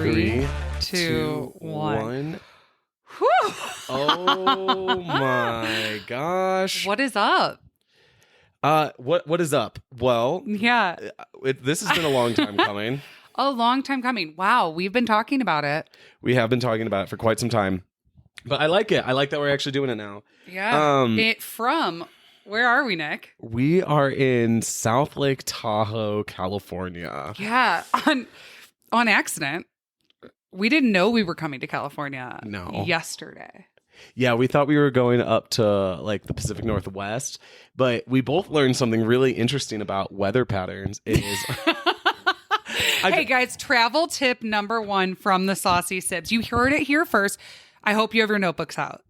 Three, two, one. Whew. Oh my gosh. What is up? What is up? Well, Yeah. This has been a long time coming. A long time coming. Wow, we've been talking about it. We have been talking about it for quite some time. But I like it. I like that we're actually doing it now. Yeah. Where are we, Nick? We are in South Lake Tahoe, California. Yeah. On accident. We didn't know we were coming to California yesterday. Yeah, we thought we were going up to like the Pacific Northwest, but we both learned something really interesting about weather patterns is Hey guys, travel tip number 1 from the Saucy Sibz. You heard it here first. I hope you have your notebooks out.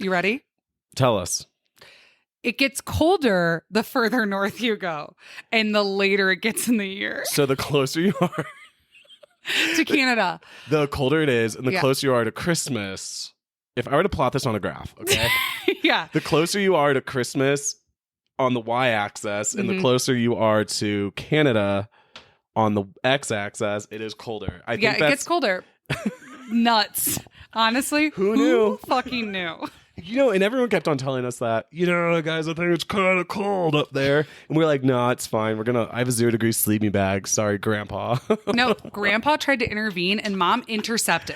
You ready? Tell us. It gets colder the further north you go, and the later it gets in the year. So the closer you are to Canada, the colder it is, and the closer you are to Christmas. If I were to plot this on a graph, okay? Yeah. The closer you are to Christmas on the y-axis, and the closer you are to Canada on the x-axis, it is colder. I think it gets colder. Nuts. Honestly, who knew? Fucking knew. You know, and everyone kept on telling us that, guys, I think it's kind of cold up there. And we're like, no, it's fine. I have a 0-degree sleeping bag. Sorry, Grandpa. No, Grandpa tried to intervene and Mom intercepted.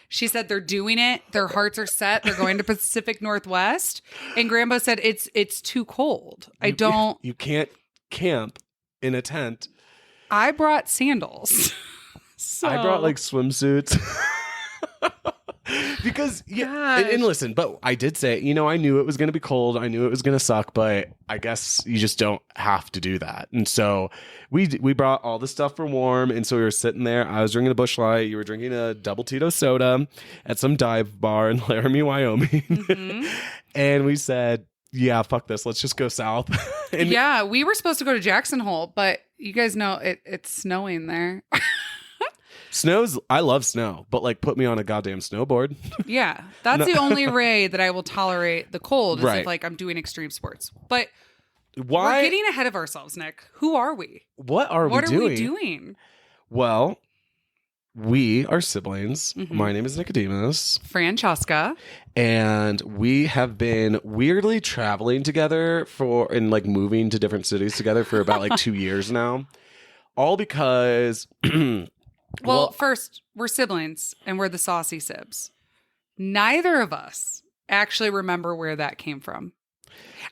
She said they're doing it. Their hearts are set. They're going to Pacific Northwest. And Grandpa said it's too cold. You can't camp in a tent. I brought sandals. I brought like swimsuits. Because and listen, but I did say, I knew it was going to be cold. I knew it was going to suck, but I guess you just don't have to do that. And so we brought all the stuff for warm. And so we were sitting there. I was drinking a Busch Light. You were drinking a double Tito soda at some dive bar in Laramie, Wyoming. Mm-hmm. And we said, yeah, fuck this. Let's just go south. And we were supposed to go to Jackson Hole, but you guys know it's snowing there. I love snow, but like put me on a goddamn snowboard. Yeah, that's the only way that I will tolerate the cold is if like I'm doing extreme sports. But we're getting ahead of ourselves, Nick. Who are we? What are we doing? Well, we are siblings. Mm-hmm. My name is Nicodemus. Francesca. And we have been weirdly traveling together and like moving to different cities together for about like 2 years now. All because... Well, first, we're siblings, and we're the Saucy Sibz. Neither of us actually remember where that came from.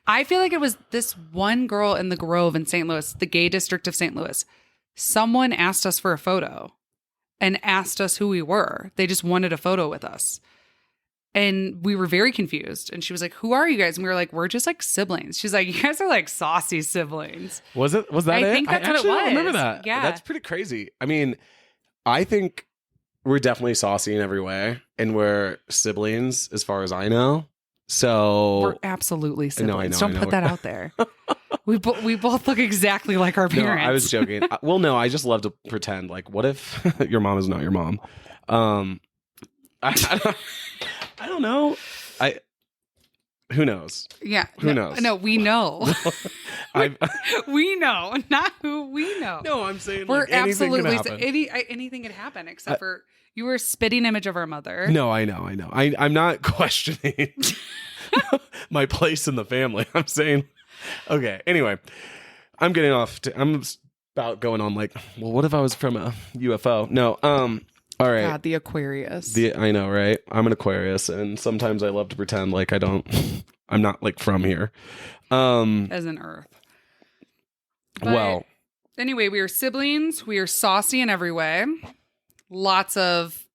I feel like it was this one girl in the Grove in St. Louis, the gay district of St. Louis. Someone asked us for a photo and asked us who we were. They just wanted a photo with us. And we were very confused. And she was like, who are you guys? And we were like, we're just like siblings. She's like, you guys are like saucy siblings. Was that it? I think that's what it was. I remember that. Yeah. That's pretty crazy. I mean... I think we're definitely saucy in every way, and we're siblings as far as I know. So we're absolutely siblings. I know. Don't put that out there. We both look exactly like our parents. No, I was joking. Well, no, I just love to pretend. Like, what if your mom is not your mom? I don't know. Who knows? Yeah. Who knows? No, we know. We know, not who we know. No, I'm saying we're like, anything absolutely can happen. Anything can happen except for you were a spitting image of our mother. No, I know. I'm not questioning my place in the family. I'm saying, okay. Anyway, I'm getting off. I'm about going on like, well, what if I was from a UFO? No. All right. God, the Aquarius. I know, right? I'm an Aquarius, and sometimes I love to pretend like I'm not like from here. As an Earth. But anyway, we are siblings. We are saucy in every way. Lots of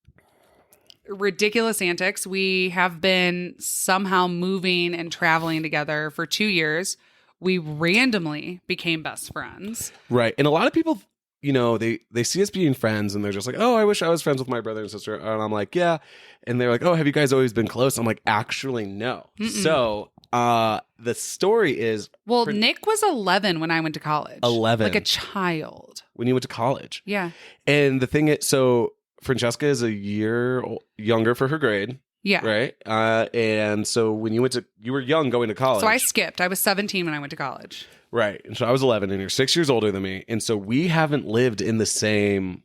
ridiculous antics. We have been somehow moving and traveling together for 2 years. We randomly became best friends. Right. And a lot of people... they see us being friends and they're just like, oh, I wish I was friends with my brother and sister. And I'm like, yeah. And they're like, oh, have you guys always been close? I'm like, actually, no. Mm-mm. So the story is... Well, Nick was 11 when I went to college. 11. Like a child. When you went to college. Yeah. And the thing is, so Francesca is a year younger for her grade. Yeah. Right. And so when you were young going to college. So I skipped. I was 17 when I went to college. Right. And so I was 11 and you're 6 years older than me. And so we haven't lived in the same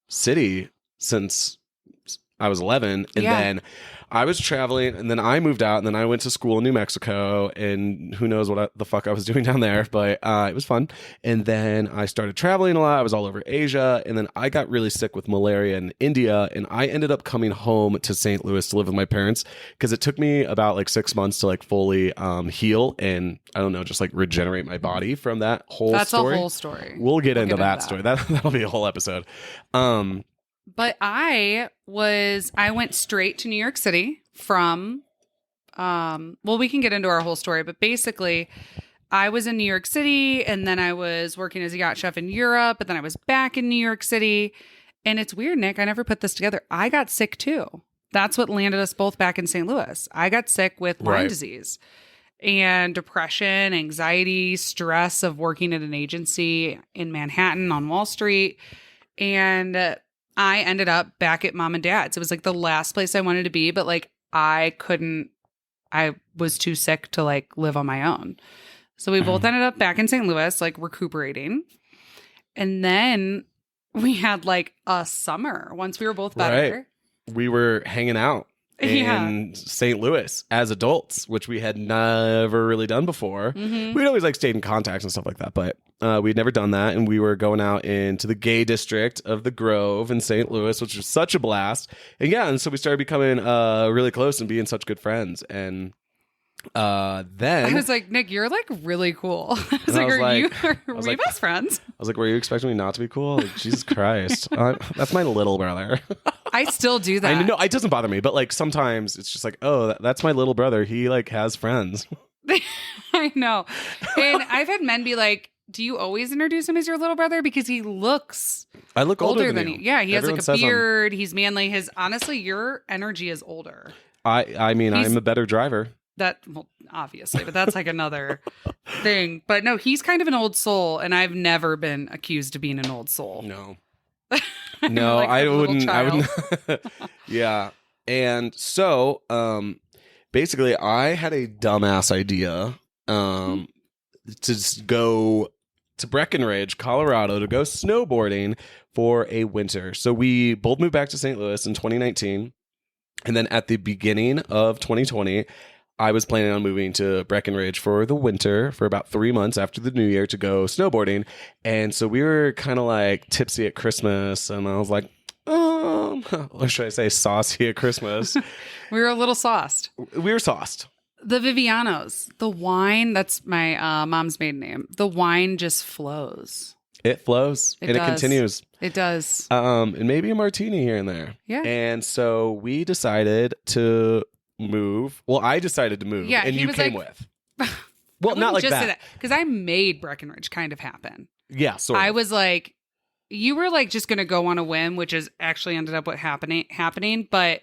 city since I was 11. And then I was traveling, and then I moved out, and then I went to school in New Mexico, and who knows what the fuck I was doing down there, but it was fun. And then I started traveling a lot. I was all over Asia, and then I got really sick with malaria in India, and I ended up coming home to St. Louis to live with my parents because it took me about like 6 months to like fully heal and, I don't know, just like regenerate my body from that whole story. That's a whole story. We'll get into that story. That'll be a whole episode. But I went straight to New York City from, we can get into our whole story, but basically I was in New York City, and then I was working as a yacht chef in Europe, but then I was back in New York City. And it's weird, Nick, I never put this together. I got sick too. That's what landed us both back in St. Louis. I got sick with Lyme disease and depression, anxiety, stress of working at an agency in Manhattan on Wall Street. And I ended up back at mom and dad's. It was like the last place I wanted to be, but like I was too sick to like live on my own. So we both ended up back in St. Louis, like recuperating. And then we had like a summer once we were both better. Right. We were hanging out in St. Louis as adults, which we had never really done before. We'd always like stayed in contact and stuff like that, but we'd never done that. And we were going out into the gay district of the Grove in St. Louis, which was such a blast. And so we started becoming really close and being such good friends. And then I was like, Nick, you're like really cool. I was like, are we best friends? I was like, were you expecting me not to be cool? Like, Jesus Christ. That's my little brother. I still do that. I know it doesn't bother me, but like sometimes it's just like, oh, that's my little brother. He like has friends. I know. And I've had men be like, do you always introduce him as your little brother? Because he looks I look older than you. you. Yeah, he has like a beard. He's manly. Honestly, your energy is older. I mean, I'm a better driver. Obviously, but that's like another thing. But no, he's kind of an old soul, and I've never been accused of being an old soul. No. No, like I wouldn't. Yeah. And so, basically I had a dumbass idea, to just go to Breckenridge, Colorado to go snowboarding for a winter. So we both moved back to St. Louis in 2019. And then at the beginning of 2020, I was planning on moving to Breckenridge for the winter for about 3 months after the new year to go snowboarding. And so we were kind of like tipsy at Christmas. And I was like, or should I say saucy at Christmas? We were a little sauced. We were sauced. The Vivianos, the wine, that's my mom's maiden name. The wine just flows. It flows and it continues. It does. And maybe a martini here and there. Yeah. And so we decided to move. Well, I decided to move, and you came with. Well, not like that. Because I made Breckenridge kind of happen. Yeah, sort of. I was like, you were like just going to go on a whim, which is actually ended up what happening. But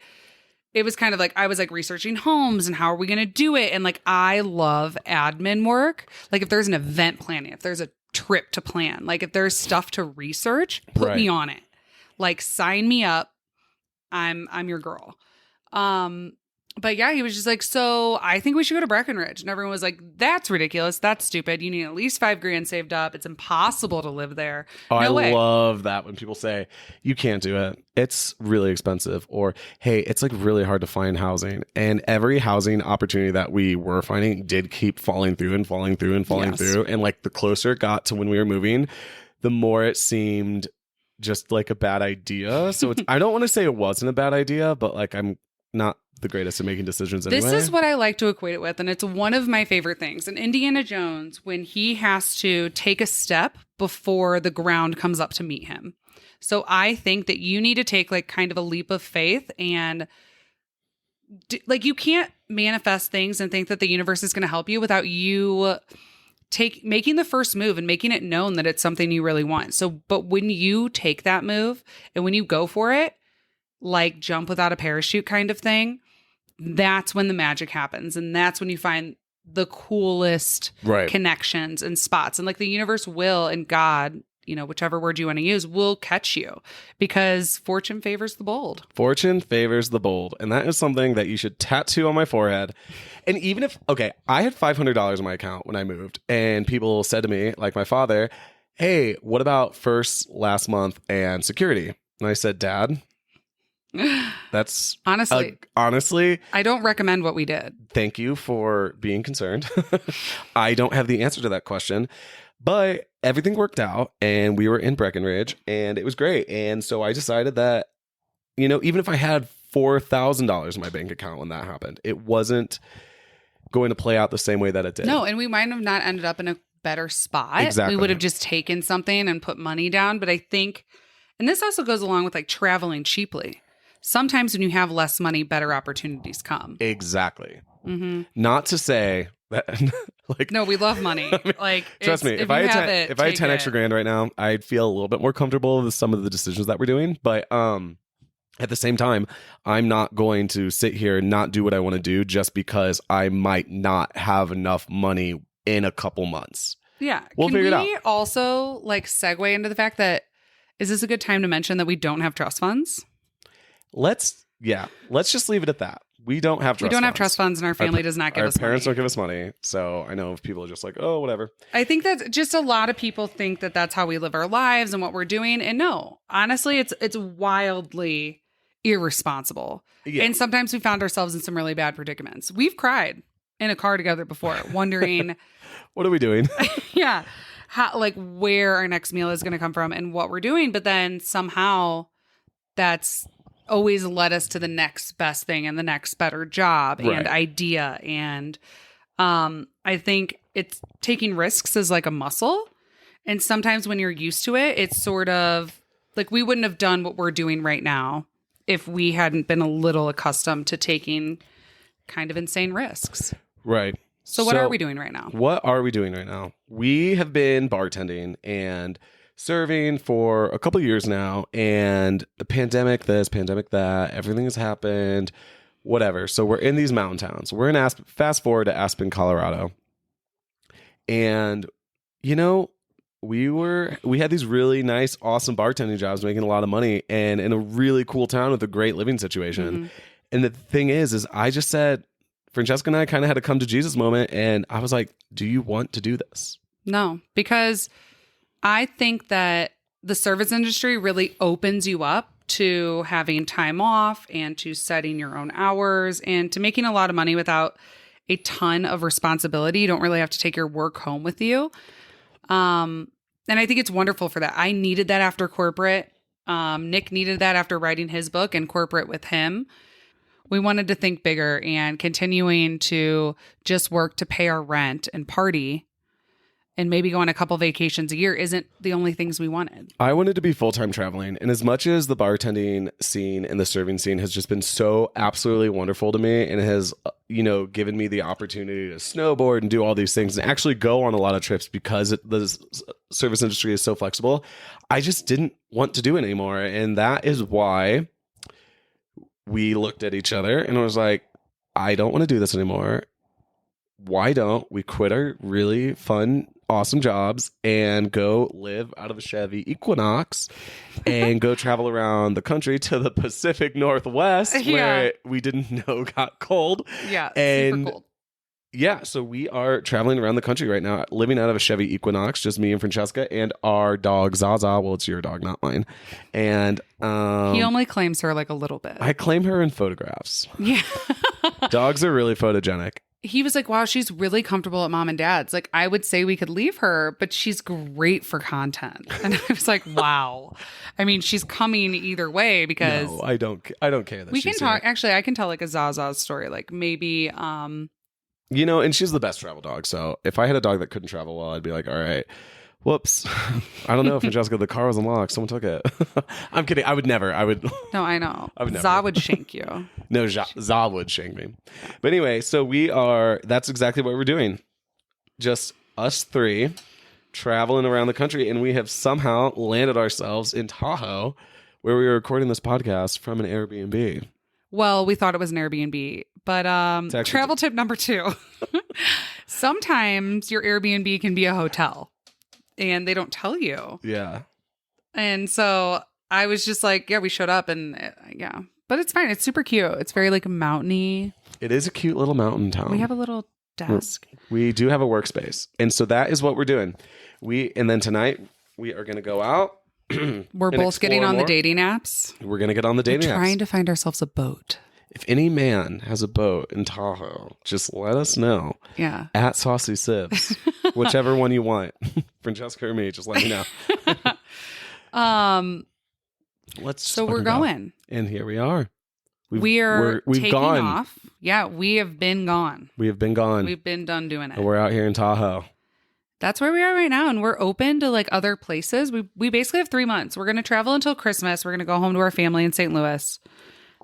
it was kind of like, I was like researching homes and how are we going to do it? And like, I love admin work. Like if there's an event planning, if there's a trip to plan, like if there's stuff to research, put me on it. Like sign me up. I'm your girl. But yeah, he was just like, so I think we should go to Breckenridge. And everyone was like, that's ridiculous. That's stupid. You need at least $5,000 saved up. It's impossible to live there. Oh, no way. Love that when people say, you can't do it. It's really expensive. Or, hey, it's like really hard to find housing. And every housing opportunity that we were finding did keep falling through. And like the closer it got to when we were moving, the more it seemed just like a bad idea. So I don't want to say it wasn't a bad idea, but like I'm not the greatest at making decisions anyway. This is what I like to equate it with, and it's one of my favorite things. In Indiana Jones, when he has to take a step before the ground comes up to meet him. So I think that you need to take like kind of a leap of faith and like you can't manifest things and think that the universe is going to help you without you making the first move and making it known that it's something you really want. So, but when you take that move and when you go for it, like jump without a parachute kind of thing, that's when the magic happens. And that's when you find the coolest connections and spots. And like the universe will, and God, you know, whichever word you want to use, will catch you because fortune favors the bold. Fortune favors the bold. And that is something that you should tattoo on my forehead. And even if, I had $500 in my account when I moved and people said to me, like my father, hey, what about first, last month and security? And I said, Dad, That's honestly, I don't recommend what we did. Thank you for being concerned. I don't have the answer to that question, but everything worked out and we were in Breckenridge and it was great. And so I decided that, even if I had $4,000 in my bank account when that happened, it wasn't going to play out the same way that it did. No, and we might have not ended up in a better spot. Exactly. We would have just taken something and put money down. But I think, and this also goes along with like traveling cheaply. Sometimes when you have less money, better opportunities come. Exactly. Mm-hmm. Not to say that, no, we love money. Like, trust me, if I had 10 extra grand right now, I'd feel a little bit more comfortable with some of the decisions that we're doing. But at the same time, I'm not going to sit here and not do what I want to do just because I might not have enough money in a couple months. Yeah. We'll figure it out. Can we also like segue into the fact that, is this a good time to mention that we don't have trust funds? Let's just leave it at that. We don't have trust funds. We don't have trust funds and our family does not give us money. Our parents don't give us money. So I know if people are just like, oh, whatever. I think that just a lot of people think that that's how we live our lives and what we're doing. And no, honestly, it's wildly irresponsible. Yeah. And sometimes we found ourselves in some really bad predicaments. We've cried in a car together before, wondering, what are we doing? Yeah. How, like where our next meal is going to come from and what we're doing. But then somehow that's always led us to the next best thing and the next better job and idea. And I think it's taking risks is like a muscle. And sometimes when you're used to it, it's sort of like we wouldn't have done what we're doing right now if we hadn't been a little accustomed to taking kind of insane risks. Right. So what are we doing right now? What are we doing right now? We have been bartending and serving for a couple years now, and the pandemic this, pandemic that, everything has happened, whatever. So we're in these mountain towns. We're in fast forward to Aspen, Colorado. And, we had these really nice, awesome bartending jobs, making a lot of money, and in a really cool town with a great living situation. Mm-hmm. And the thing is I just said, Francesca and I kind of had a come to Jesus moment, and I was like, do you want to do this? No, because I think that the service industry really opens you up to having time off and to setting your own hours and to making a lot of money without a ton of responsibility. You don't really have to take your work home with you. And I think it's wonderful for that. I needed that after corporate. Nick needed that after writing his book and corporate with him. We wanted to think bigger, and continuing to just work to pay our rent and party and maybe go on a couple vacations a year isn't the only things we wanted. I wanted to be full-time traveling. And as much as the bartending scene and the serving scene has just been so absolutely wonderful to me and has, given me the opportunity to snowboard and do all these things and actually go on a lot of trips because the service industry is so flexible, I just didn't want to do it anymore. And that is why we looked at each other and I was like, I don't want to do this anymore. Why don't we quit our really fun, awesome jobs and go live out of a Chevy Equinox and go travel around the country to the Pacific Northwest where we didn't know got cold. Yeah, and super cold. Yeah, so we are traveling around the country right now, living out of a Chevy Equinox, just me and Francesca and our dog Zaza. Well, it's your dog, not mine. And he only claims her like a little bit. I claim her in photographs. Yeah. Dogs are really photogenic. He was like, wow, she's really comfortable at mom and dad's. Like, I would say we could leave her, but she's great for content. And I was like, wow. I mean, she's coming either way because... No, I don't care that we she's can talk. here. Actually, I can tell like a Zaza story. Like maybe... and she's the best travel dog. So if I had a dog that couldn't travel well, I'd be like, all right, whoops. I don't know if Francesca, the car was unlocked. Someone took it. I'm kidding. I would never. No, I know. I would never. Za would shank you. No, Za would shank me. But anyway, so that's exactly what we're doing. Just us three traveling around the country. And we have somehow landed ourselves in Tahoe where we were recording this podcast from an Airbnb. Well, we thought it was an Airbnb, but travel tip number 2. Sometimes your Airbnb can be a hotel and they don't tell you. Yeah. And so I was just like, yeah, we showed up and yeah, but it's fine. It's super cute. It's very like mountainy. It is a cute little mountain town. We have a little desk. We do have a workspace. And so that is what we're doing. And then tonight we are going to go out We're both getting on the dating apps. We're going to get on the dating apps. Trying to find ourselves a boat. If any man has a boat in Tahoe, just let us know. Yeah. At Saucy Sibz. Whichever one you want. Francesca or me, just let me know. So we're going. And here we are. We've taking gone. off. Yeah, we have been gone. We have been gone. We've been done doing it. And we're out here in Tahoe. That's where we are right now. And we're open to like other places. We basically have 3 months. We're going to travel until Christmas. We're going to go home to our family in St. Louis.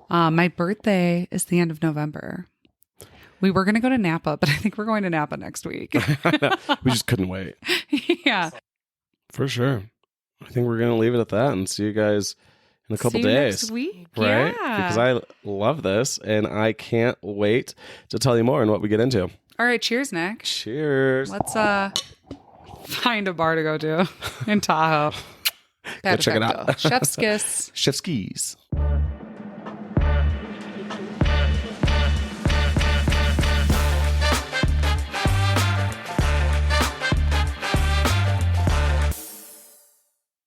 My birthday is the end of November. We were going to go to Napa, but I think we're going to Napa next week. We just couldn't wait. Yeah. For sure. I think we're going to leave it at that and see you guys in a couple days. Next week. Right? Yeah. Because I love this and I can't wait to tell you more on what we get into. All right. Cheers, Nick. Cheers. Let's find a bar to go to in Tahoe. Go check it out. Chef's kiss. Chef's keys.